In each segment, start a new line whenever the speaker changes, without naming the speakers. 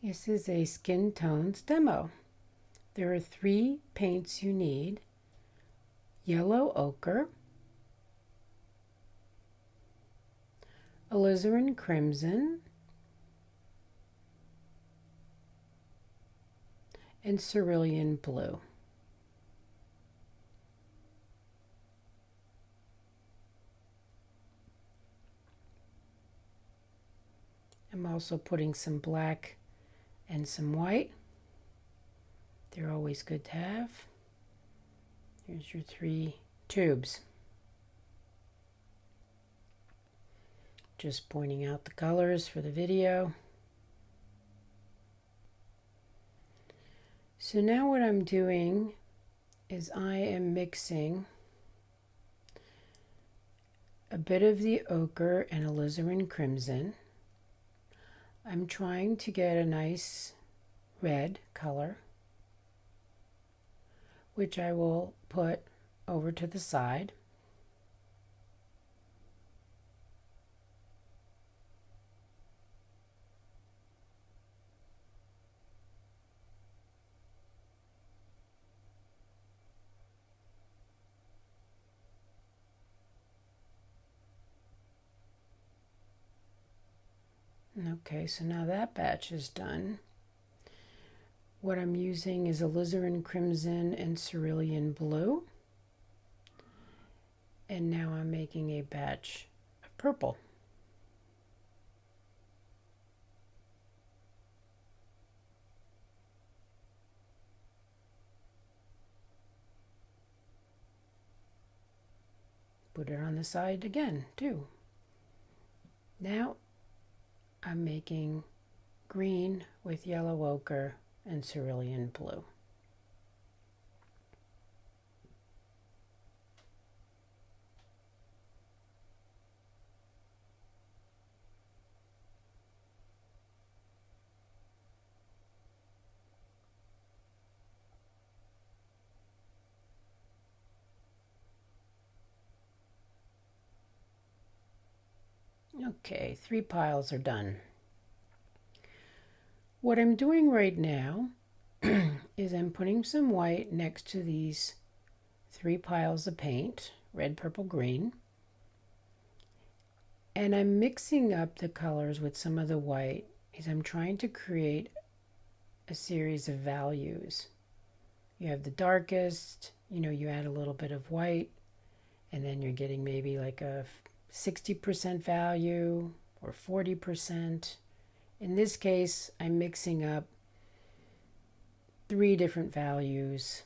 This is a skin tones demo. There are 3 paints you need: yellow ochre, alizarin crimson, and cerulean blue. I'm also putting some black and some white. They're always good to have. Here's your 3 tubes. Just pointing out the colors for the video. So now what I'm doing is I am mixing a bit of the ochre and alizarin crimson. I'm trying to get a nice red color, which I will put over to the side. Okay, so now that batch is done. What I'm using is alizarin crimson and cerulean blue. And now I'm making a batch of purple. Put it on the side again, too. Now I'm making green with yellow ochre and cerulean blue. Okay, 3 piles are done. What I'm doing right now is I'm putting some white next to these 3 piles of paint, red, purple, green. And I'm mixing up the colors with some of the white because I'm trying to create a series of values. You have the darkest, you add a little bit of white, and then you're getting maybe like a 60% value or 40%. In this case, I'm mixing up 3 different values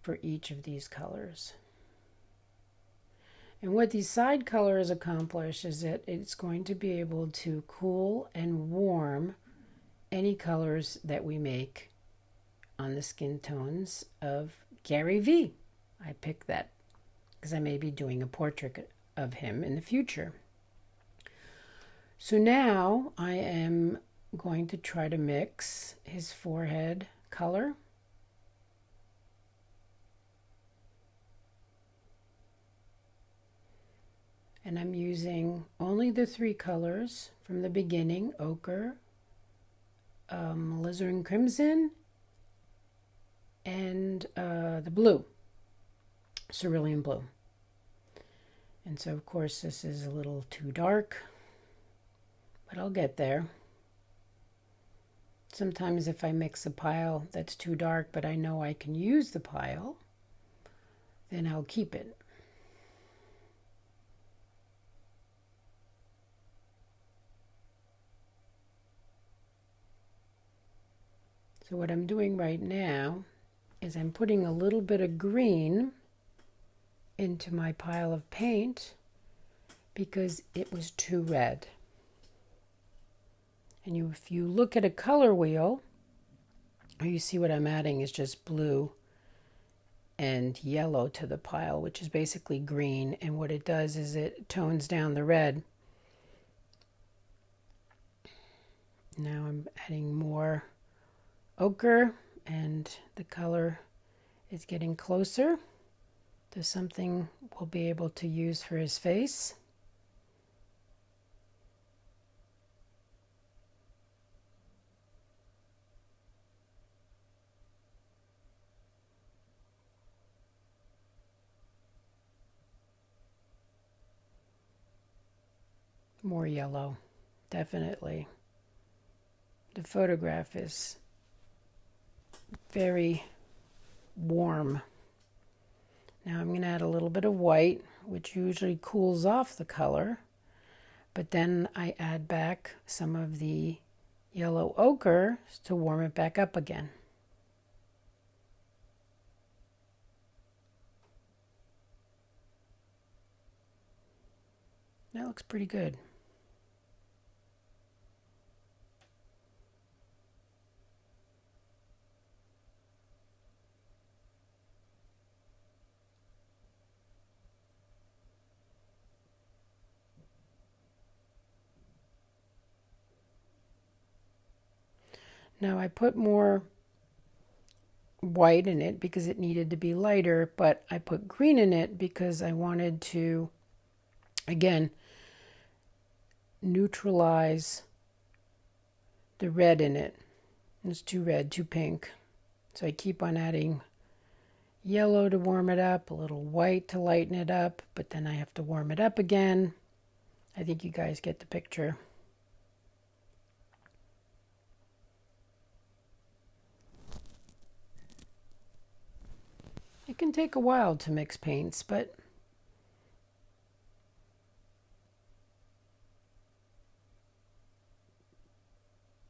for each of these colors. And what these side colors accomplish is that it's going to be able to cool and warm any colors that we make on the skin tones of Gary V. I picked that because I may be doing a portrait of him in the future. So now I am going to try to mix his forehead color. And I'm using only the 3 colors from the beginning: ochre, alizarin crimson, and the blue, cerulean blue. And so, of course, this is a little too dark, but I'll get there. Sometimes if I mix a pile that's too dark, but I know I can use the pile, then I'll keep it. So what I'm doing right now is I'm putting a little bit of green into my pile of paint because it was too red. And if you look at a color wheel, you see what I'm adding is just blue and yellow to the pile, which is basically green. And what it does is it tones down the red. Now I'm adding more ochre, and the color is getting closer to something we'll be able to use for his face. More yellow, definitely. The photograph is very warm. Now I'm going to add a little bit of white, which usually cools off the color, but then I add back some of the yellow ochre to warm it back up again. That looks pretty good. Now I put more white in it because it needed to be lighter, but I put green in it because I wanted to, again, neutralize the red in it. It's too red, too pink. So I keep on adding yellow to warm it up, a little white to lighten it up, but then I have to warm it up again. I think you guys get the picture. It can take a while to mix paints, but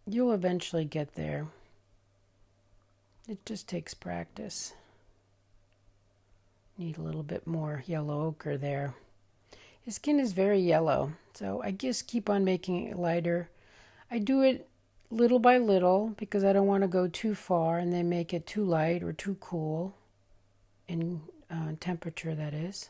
you'll eventually get there. It just takes practice. Need a little bit more yellow ochre there. His skin is very yellow, so I just keep on making it lighter. I do it little by little because I don't want to go too far and then make it too light or too cool in temperature, that is.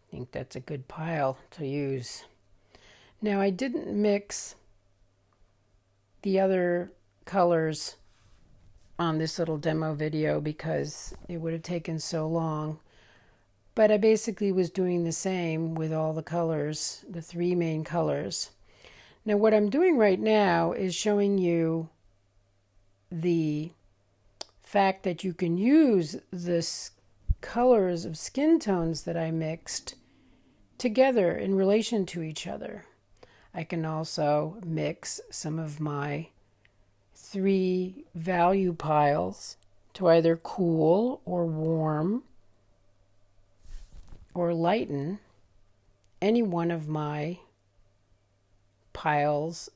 I think that's a good pile to use. Now I didn't mix the other colors on this little demo video because it would have taken so long. But I basically was doing the same with all the colors, the three main colors. Now what I'm doing right now is showing you the fact that you can use this colors of skin tones that I mixed together in relation to each other. I can also mix some of my three value piles to either cool or warm or lighten any one of my piles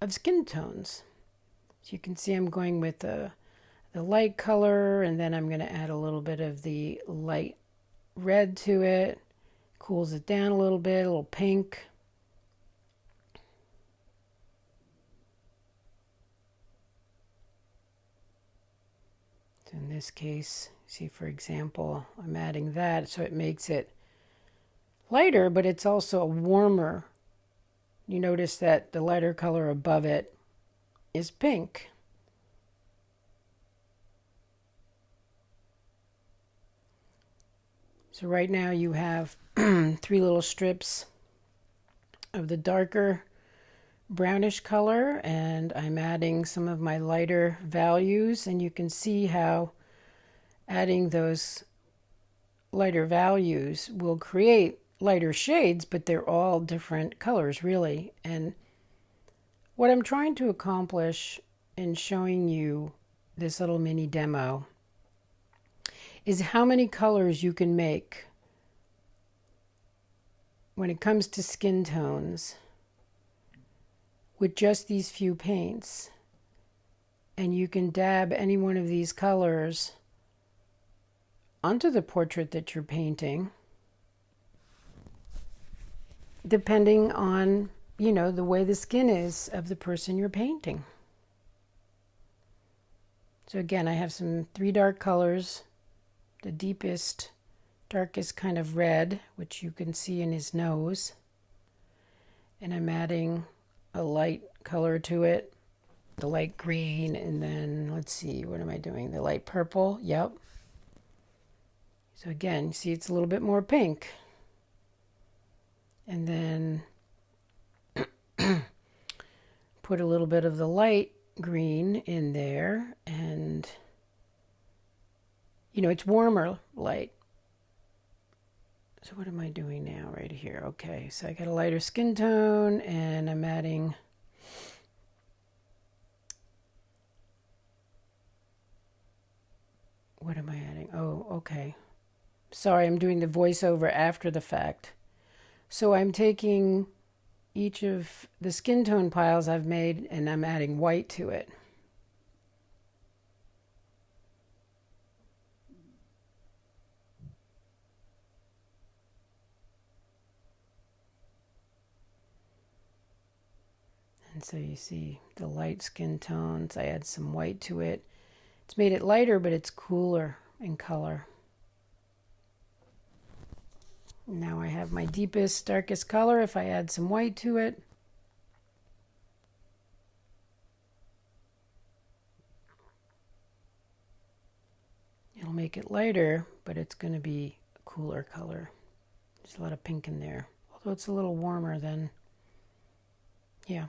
of skin tones. So you can see I'm going with the light color, and then I'm going to add a little bit of the light red to it. Cools it down a little bit, a little pink. So in this case, see, for example, I'm adding that so it makes it lighter, but it's also warmer. You notice that the lighter color above it is pink. So right now you have three little strips of the darker brownish color, and I'm adding some of my lighter values, and you can see how adding those lighter values will create lighter shades, but they're all different colors really. And what I'm trying to accomplish in showing you this little mini demo is how many colors you can make when it comes to skin tones with just these few paints. And you can dab any one of these colors onto the portrait that you're painting, depending on, you know, the way the skin is of the person you're painting. So again, I have some three dark colors, the deepest, darkest kind of red, which you can see in his nose. And I'm adding a light color to it, the light green, and then let's see, what am I doing? The light purple, yep. So again, you see it's a little bit more pink. And then put a little bit of the light green in there, and it's warmer light. So what am I doing now right here? Okay, so I got a lighter skin tone, and I'm adding what am I adding? Oh, okay. Sorry, I'm doing the voiceover after the fact. So I'm taking each of the skin tone piles I've made, and I'm adding white to it. And so you see the light skin tones. I add some white to it. It's made it lighter, but it's cooler in color. Now I have my deepest, darkest color. If I add some white to it, it'll make it lighter, but it's going to be a cooler color. There's a lot of pink in there, although it's a little warmer than, yeah.